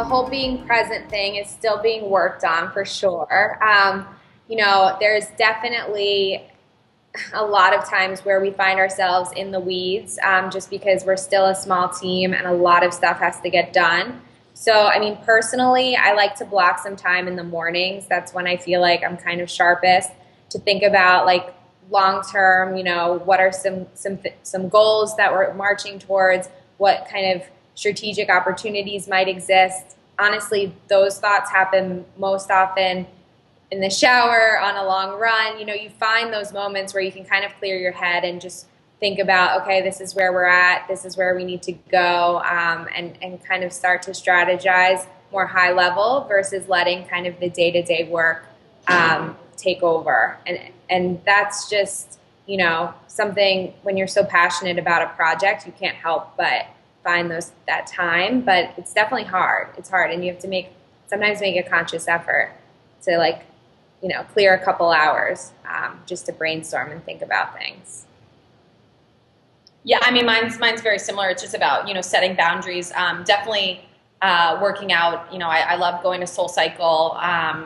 the whole being present thing is still being worked on for sure. There's definitely a lot of times where we find ourselves in the weeds just because we're still a small team and a lot of stuff has to get done. So, I mean, personally, I like to block some time in the mornings. That's when I feel like I'm kind of sharpest to think about like long term, what are some goals that we're marching towards, what kind of strategic opportunities might exist. Honestly, those thoughts happen most often in the shower, on a long run. You find those moments where you can kind of clear your head and just think about, okay, this is where we're at, this is where we need to go, and kind of start to strategize more high level versus letting kind of the day-to-day work take over. And that's just, something when you're so passionate about a project, you can't help but find that time. But it's definitely hard. It's hard, and you have to sometimes make a conscious effort to clear a couple hours just to brainstorm and think about things. Yeah, I mean, mine's very similar. It's just about, setting boundaries. Definitely working out. I love going to SoulCycle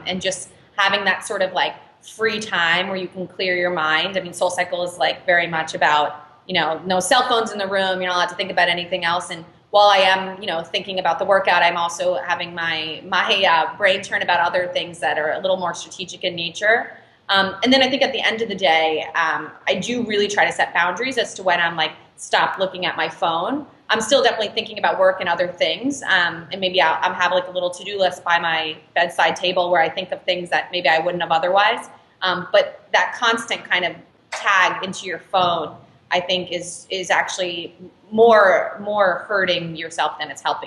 and just having that sort of like free time where you can clear your mind. I mean, SoulCycle is like very much about, no cell phones in the room. You're not allowed to think about anything else. And while I am, thinking about the workout, I'm also having my brain turn about other things that are a little more strategic in nature. And then I think at the end of the day, I do really try to set boundaries as to when I'm like, stop looking at my phone. I'm still definitely thinking about work and other things. And maybe I'm having like a little to-do list by my bedside table where I think of things that maybe I wouldn't have otherwise. But that constant kind of tag into your phone, I think is actually more hurting yourself than it's helping.